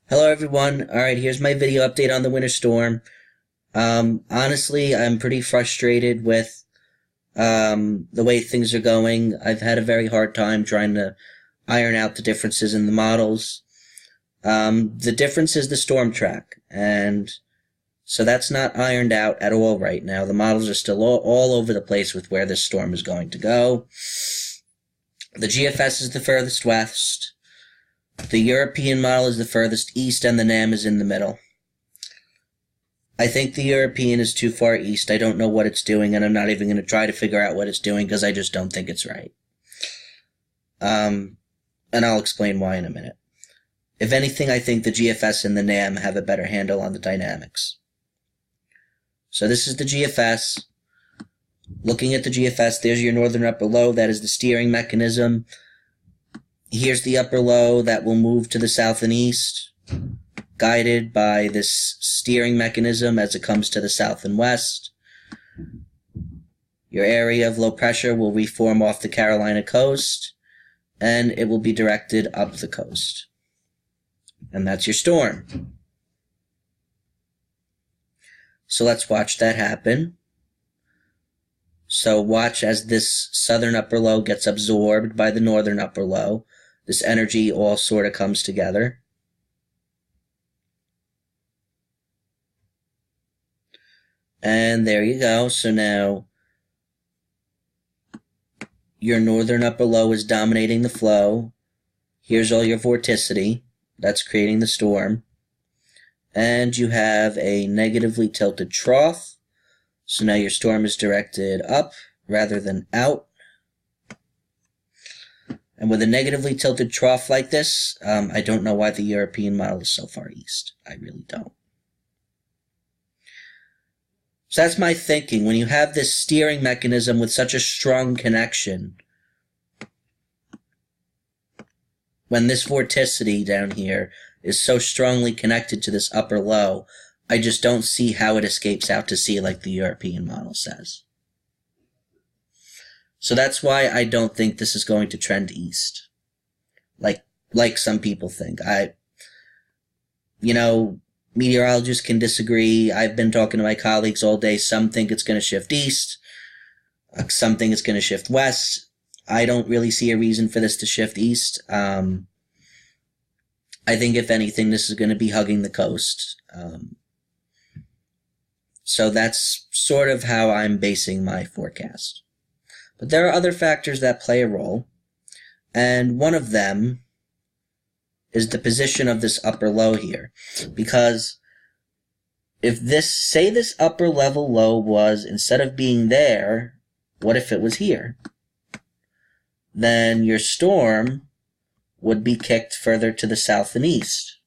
Hello everyone. Alright, here's my video update on the winter storm. Honestly, I'm pretty frustrated with the way things are going. I've had a very hard time trying to iron out the differences in the models. The difference is the storm track, and so that's not ironed out at all right now. The models are still all over the place with where this storm is going to go. The GFS is the furthest west. The European model is the furthest east, and the NAM is in the middle. I think the European is too far east. I don't know what it's doing, and I'm not even going to try to figure out what it's doing because I just don't think it's right. And I'll explain why in a minute. If anything, I think the GFS and the NAM have a better handle on the dynamics. So this is the GFS. Looking at the GFS, there's your northern upper low. That is the steering mechanism. Here's the upper low that will move to the south and east, guided by this steering mechanism as it comes to the south and west. Your area of low pressure will reform off the Carolina coast, and it will be directed up the coast. And that's your storm. So let's watch that happen. So watch as this southern upper low gets absorbed by the northern upper low. This energy all sort of comes together. And there you go. So now your northern upper low is dominating the flow. Here's all your vorticity. That's creating the storm. And you have a negatively tilted trough. So now your storm is directed up rather than out. And with a negatively tilted trough like this, I don't know why the European model is so far east. I really don't. So that's my thinking. When you have this steering mechanism with such a strong connection, when this vorticity down here is so strongly connected to this upper low, I just don't see how it escapes out to sea like the European model says. So that's why I don't think this is going to trend east, like some people think. Meteorologists can disagree. I've been talking to my colleagues all day. Some think it's going to shift east. Some think it's going to shift west. I don't really see a reason for this to shift east. I think if anything, this is going to be hugging the coast. So that's sort of how I'm basing my forecast. But there are other factors that play a role, and one of them is the position of this upper low here. Because if say this upper level low was, instead of being there, what if it was here? Then your storm would be kicked further to the south and east.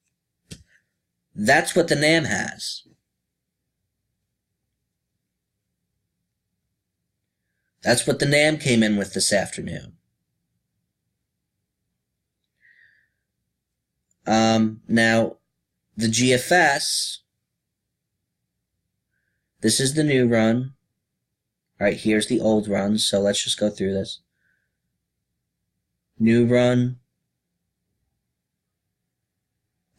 That's what the NAM has. That's what the NAM came in with this afternoon. Now, the GFS, this is the new run. All right, here's the old run, so let's just go through this. New run,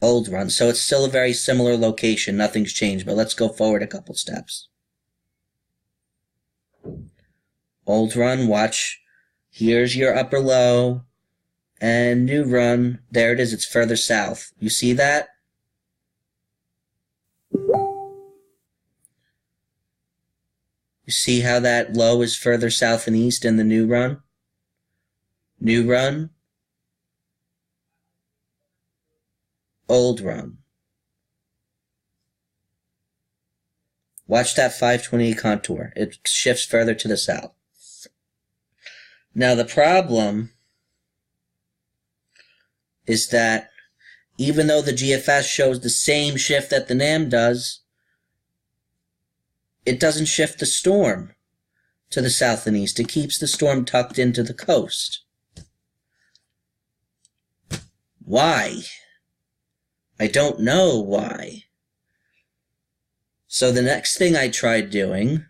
old run. So it's still a very similar location. Nothing's changed, but let's go forward a couple steps. Old run, watch. Here's your upper low. And new run, there it is, it's further south. You see that? You see how that low is further south and east in the new run? New run. Old run. Watch that 528 contour. It shifts further to the south. Now the problem is that even though the GFS shows the same shift that the NAM does, it doesn't shift the storm to the south and east. It keeps the storm tucked into the coast. Why? I don't know why. So the next thing I tried doing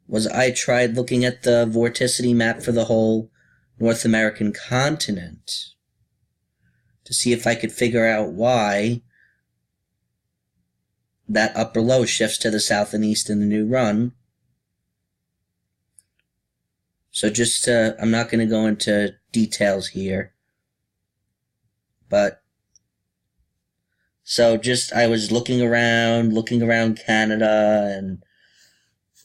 was I tried looking at the vorticity map for the whole North American continent to see if I could figure out why that upper low shifts to the south and east in the new run. So I'm not going to go into details here, but I was looking around Canada, and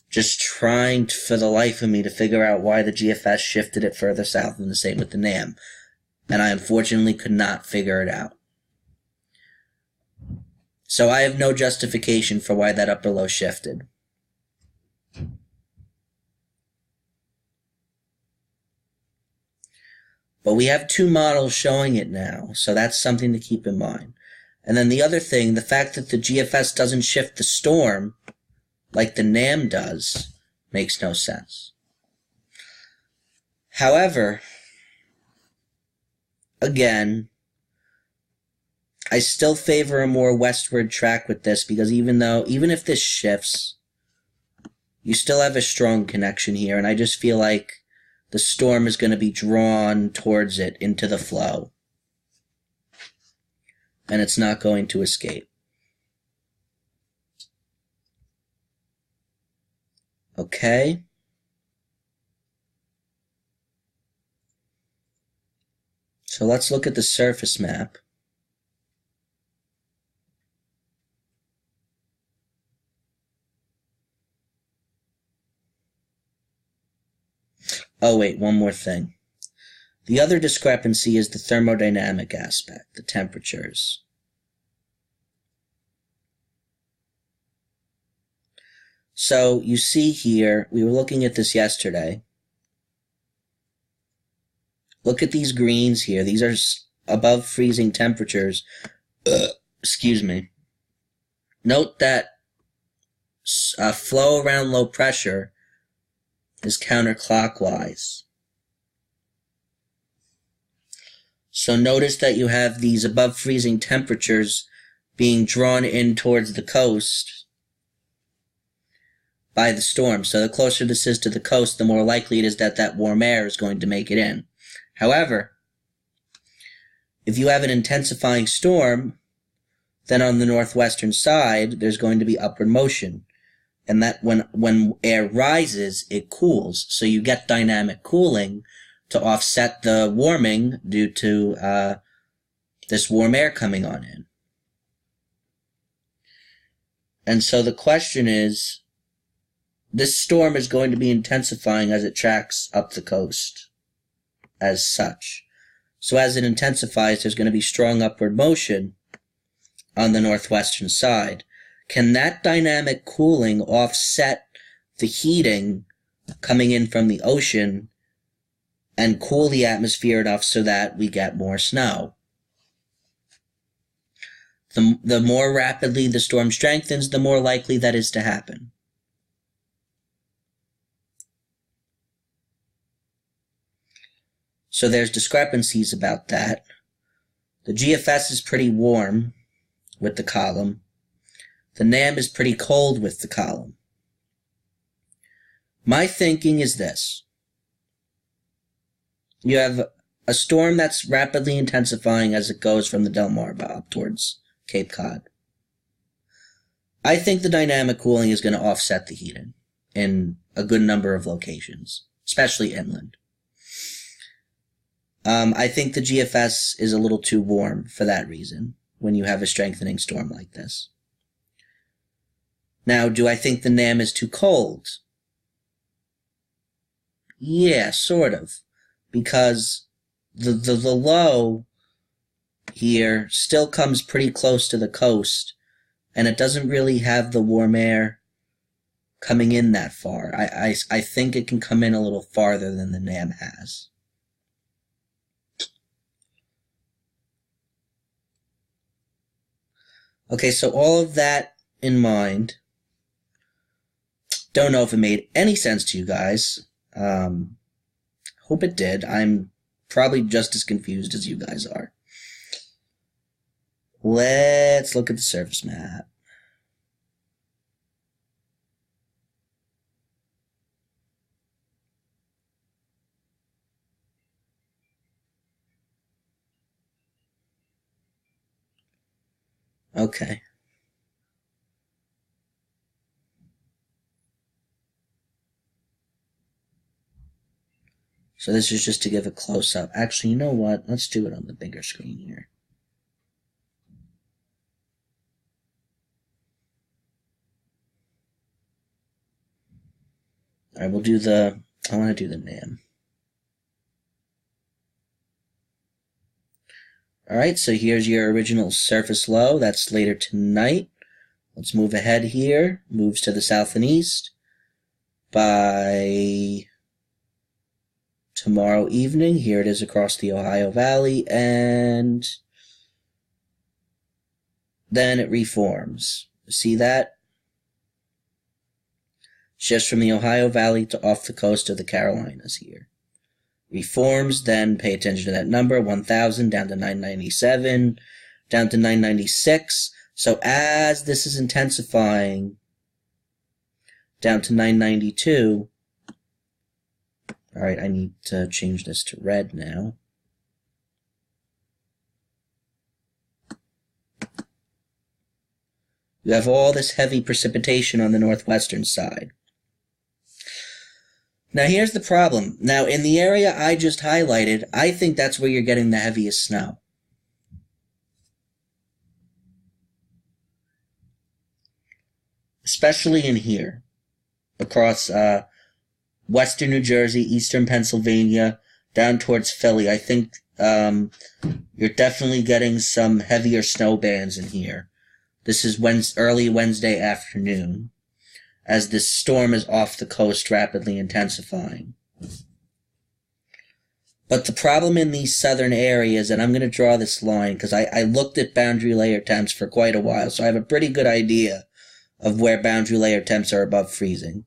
just trying for the life of me to figure out why the GFS shifted it further south, and the same with the NAM. And I unfortunately could not figure it out. So I have no justification for why that upper low shifted. But we have two models showing it now, so that's something to keep in mind. And then the other thing, the fact that the GFS doesn't shift the storm like the NAM does makes no sense. However, again, I still favor a more westward track with this, because even if this shifts, you still have a strong connection here, and I just feel like the storm is going to be drawn towards it into the flow, and it's not going to escape. Okay. So let's look at the surface map. Oh wait, one more thing. The other discrepancy is the thermodynamic aspect, the temperatures. So you see here, we were looking at this yesterday. Look at these greens here. These are above freezing temperatures. Excuse me. Note that flow around low pressure is counterclockwise. So notice that you have these above freezing temperatures being drawn in towards the coast by the storm. So the closer this is to the coast, the more likely it is that that warm air is going to make it in. However, if you have an intensifying storm, then on the northwestern side, there's going to be upward motion. And that when air rises, it cools. So you get dynamic cooling to offset the warming due to this warm air coming on in. And so the question is, this storm is going to be intensifying as it tracks up the coast as such. So as it intensifies, there's going to be strong upward motion on the northwestern side. Can that dynamic cooling offset the heating coming in from the ocean and cool the atmosphere enough so that we get more snow? The more rapidly the storm strengthens, the more likely that is to happen. So there's discrepancies about that. The GFS is pretty warm with the column. The NAM is pretty cold with the column. My thinking is this. You have a storm that's rapidly intensifying as it goes from the Delmarva up towards Cape Cod. I think the dynamic cooling is going to offset the heating in a good number of locations, especially inland. I think the GFS is a little too warm for that reason when you have a strengthening storm like this. Now, do I think the NAM is too cold? Yeah, sort of. Because the low here still comes pretty close to the coast, and it doesn't really have the warm air coming in that far. I think it can come in a little farther than the NAM has. Okay, so all of that in mind, don't know if it made any sense to you guys. Hope it did. I'm probably just as confused as you guys are. Let's look at the surface map. Okay. So this is just to give a close-up. Actually, you know what? Let's do it on the bigger screen here. Alright, we'll do I want to do the NAM. Alright, so here's your original surface low. That's later tonight. Let's move ahead here. Moves to the south and east. By tomorrow evening, here it is across the Ohio Valley, and then it reforms. See that? Just from the Ohio Valley to off the coast of the Carolinas here. Reforms, then pay attention to that number, 1,000 down to 997, down to 996. So as this is intensifying down to 992, alright, I need to change this to red now. You have all this heavy precipitation on the northwestern side. Now here's the problem. Now in the area I just highlighted, I think that's where you're getting the heaviest snow. Especially in here. Across western New Jersey, eastern Pennsylvania, down towards Philly. I think you're definitely getting some heavier snow bands in here. This is early Wednesday afternoon, as this storm is off the coast rapidly intensifying. But the problem in these southern areas, and I'm going to draw this line because I looked at boundary layer temps for quite a while, so I have a pretty good idea of where boundary layer temps are above freezing.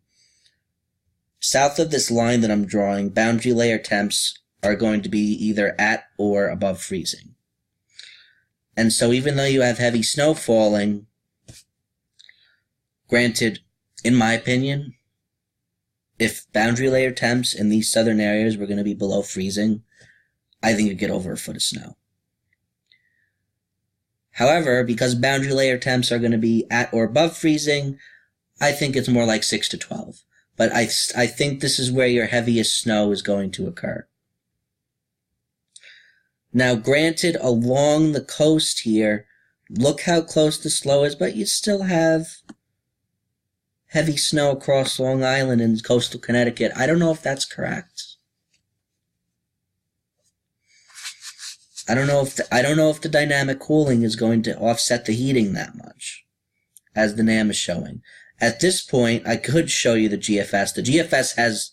South of this line that I'm drawing, boundary layer temps are going to be either at or above freezing. And so even though you have heavy snow falling, granted, in my opinion, if boundary layer temps in these southern areas were going to be below freezing, I think you'd get over a foot of snow. However, because boundary layer temps are going to be at or above freezing, I think it's more like 6 to 12. But I think this is where your heaviest snow is going to occur. Now, granted, along the coast here, look how close the slow is, but you still have heavy snow across Long Island and coastal Connecticut. I don't know if that's correct. I don't know if the dynamic cooling is going to offset the heating that much, as the NAM is showing. At this point, I could show you the GFS. The GFS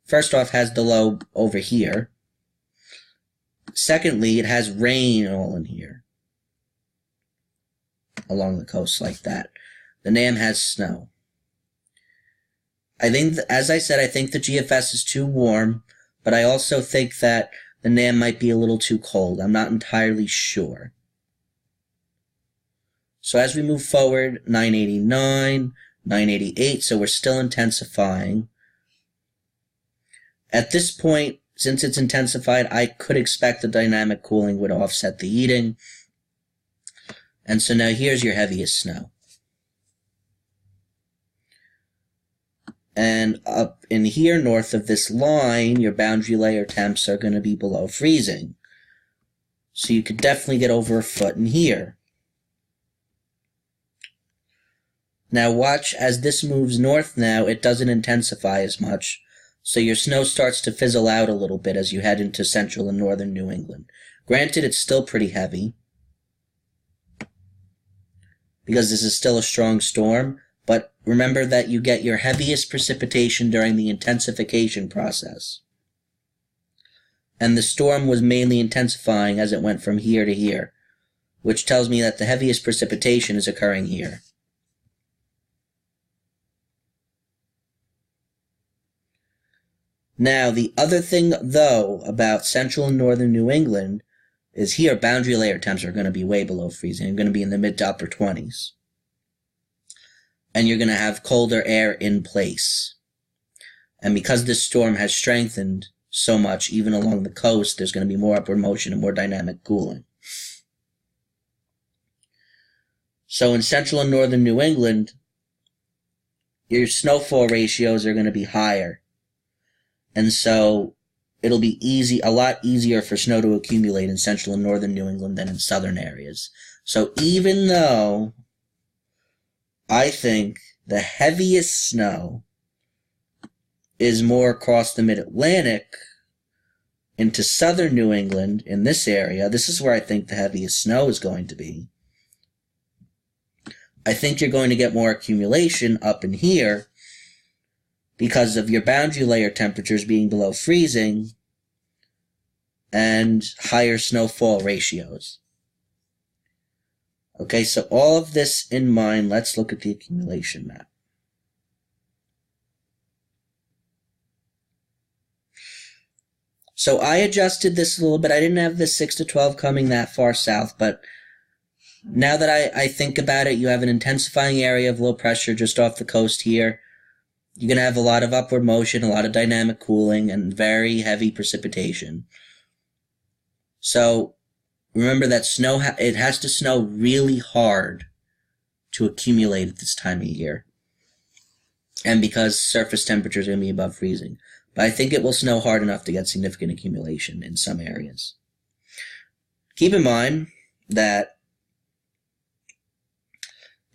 first off, has the low over here. Secondly, it has rain all in here, along the coast like that. The NAM has snow. I think, as I said, I think the GFS is too warm, but I also think that the NAM might be a little too cold. I'm not entirely sure. So as we move forward, 989, 988, so we're still intensifying. At this point, since it's intensified, I could expect the dynamic cooling would offset the heating. And so now here's your heaviest snow. And up in here, north of this line, your boundary layer temps are going to be below freezing. So you could definitely get over a foot in here. Now watch, as this moves north now, it doesn't intensify as much. So your snow starts to fizzle out a little bit as you head into central and northern New England. Granted, it's still pretty heavy, because this is still a strong storm. But remember that you get your heaviest precipitation during the intensification process. And the storm was mainly intensifying as it went from here to here, which tells me that the heaviest precipitation is occurring here. Now, the other thing, though, about central and northern New England is here boundary layer temps are going to be way below freezing. They're going to be in the mid to upper 20s. And you're going to have colder air in place. And because this storm has strengthened so much, even along the coast, there's going to be more upward motion and more dynamic cooling. So in central and northern New England, your snowfall ratios are going to be higher. And so it'll be a lot easier for snow to accumulate in central and northern New England than in southern areas. So even though I think the heaviest snow is more across the mid-Atlantic into southern New England in this area, this is where I think the heaviest snow is going to be. I think you're going to get more accumulation up in here because of your boundary layer temperatures being below freezing and higher snowfall ratios. Okay, so all of this in mind, let's look at the accumulation map. So I adjusted this a little bit. I didn't have the 6 to 12 coming that far south, but now that I think about it, you have an intensifying area of low pressure just off the coast here. You're going to have a lot of upward motion, a lot of dynamic cooling, and very heavy precipitation. So remember that it has to snow really hard to accumulate at this time of year. And because surface temperatures are going to be above freezing. But I think it will snow hard enough to get significant accumulation in some areas. Keep in mind that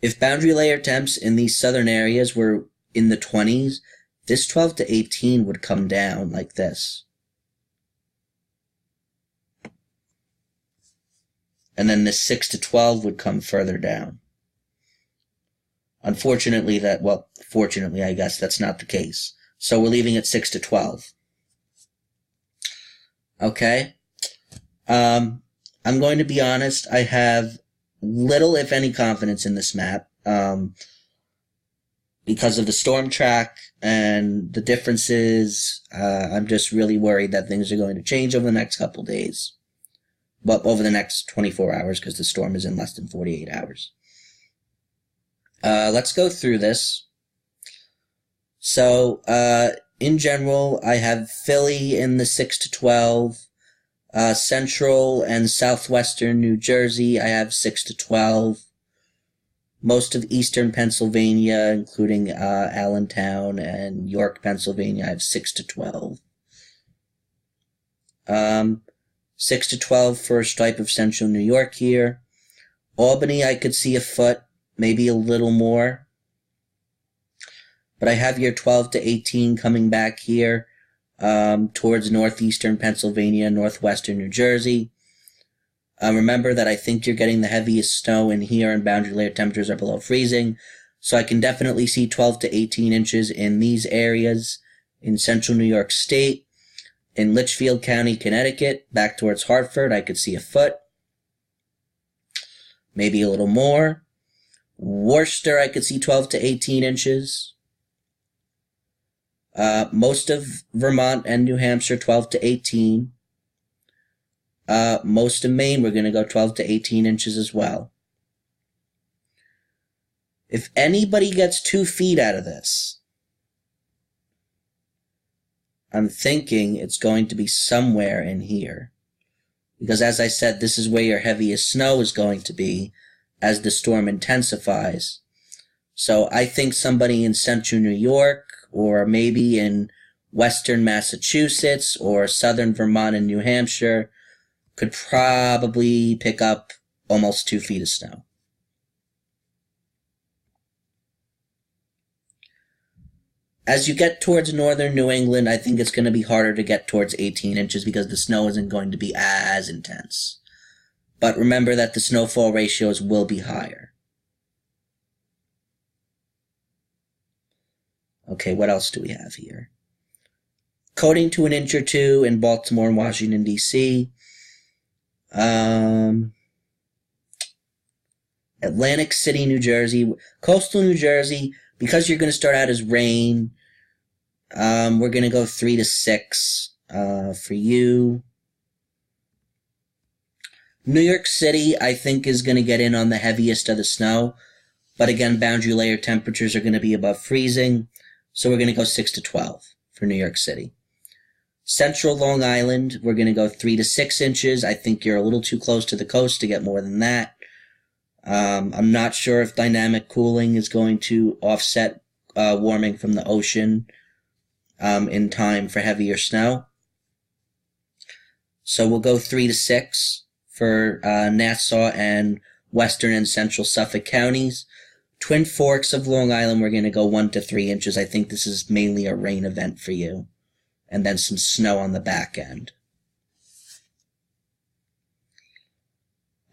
if boundary layer temps in these southern areas were in the 20s, this 12 to 18 would come down like this. And then this 6 to 12 would come further down. Unfortunately, fortunately, I guess that's not the case. So we're leaving it 6 to 12. Okay? I'm going to be honest, I have little, if any, confidence in this map because of the storm track and the differences. I'm just really worried that things are going to change over the next couple days. Well, over the next 24 hours because the storm is in less than 48 hours. Let's go through this. So, in general, I have Philly in the 6 to 12. Central and southwestern New Jersey, I have 6 to 12. Most of eastern Pennsylvania, including Allentown and York, Pennsylvania, I have 6 to 12. 6 to 12 for a stripe of central New York here. Albany, I could see a foot, maybe a little more. But I have your 12 to 18 coming back here towards northeastern Pennsylvania, northwestern New Jersey. Remember that I think you're getting the heaviest snow in here and boundary layer temperatures are below freezing. So I can definitely see 12 to 18 inches in these areas in central New York State. In Litchfield County, Connecticut, back towards Hartford, I could see a foot. Maybe a little more. Worcester, I could see 12 to 18 inches. Most of Vermont and New Hampshire, 12 to 18. Most of Maine, we're going to go 12 to 18 inches as well. If anybody gets 2 feet out of this, I'm thinking it's going to be somewhere in here. Because as I said, this is where your heaviest snow is going to be as the storm intensifies. So I think somebody in central New York, or maybe in western Massachusetts, or southern Vermont and New Hampshire, could probably pick up almost 2 feet of snow. As you get towards northern New England, I think it's going to be harder to get towards 18 inches because the snow isn't going to be as intense. But remember that the snowfall ratios will be higher. Okay, what else do we have here? Coating to 1 inch or 2 in Baltimore and Washington, D.C. Atlantic City, New Jersey. Coastal New Jersey, because you're going to start out as rain, we're going to go 3 to 6 for you. New York City, I think, is going to get in on the heaviest of the snow. But again, boundary layer temperatures are going to be above freezing. So we're going to go 6 to 12 for New York City. Central Long Island, we're going to go 3 to 6 inches. I think you're a little too close to the coast to get more than that. I'm not sure if dynamic cooling is going to offset warming from the ocean in time for heavier snow. So we'll go 3 to 6 for Nassau and western and central Suffolk counties. Twin Forks of Long Island, we're going to go 1 to 3 inches. I think this is mainly a rain event for you. And then some snow on the back end.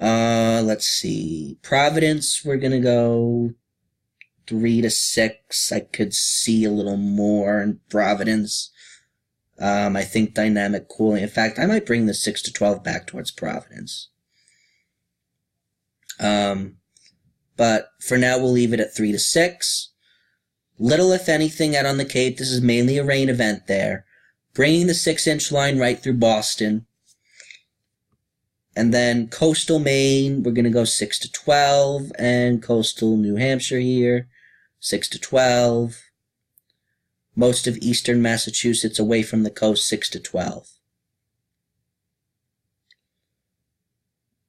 Let's see. Providence, we're going to go 3 to 6. I could see a little more in Providence. I think dynamic cooling. In fact, I might bring the 6 to 12 back towards Providence. But for now, we'll leave it at 3 to 6. Little, if anything, out on the Cape. This is mainly a rain event there. Bringing the 6-inch line right through Boston. And then coastal Maine, we're going to go 6 to 12. And coastal New Hampshire here, 6 to 12. Most of eastern Massachusetts away from the coast, 6 to 12.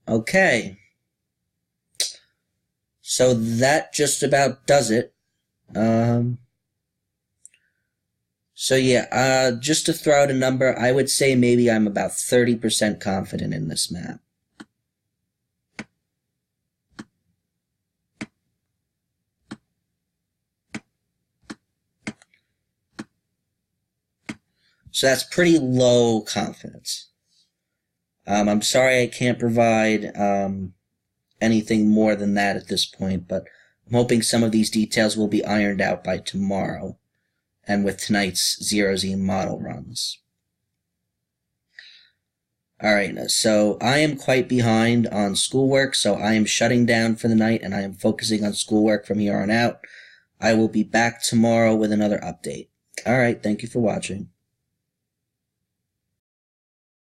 Okay. So that just about does it. So yeah, just to throw out a number, I would say maybe I'm about 30% confident in this map. So that's pretty low confidence. I'm sorry I can't provide anything more than that at this point, but I'm hoping some of these details will be ironed out by tomorrow and with tonight's Zero-Z model runs. Alright, so I am quite behind on schoolwork, so I am shutting down for the night and I am focusing on schoolwork from here on out. I will be back tomorrow with another update. Alright, thank you for watching.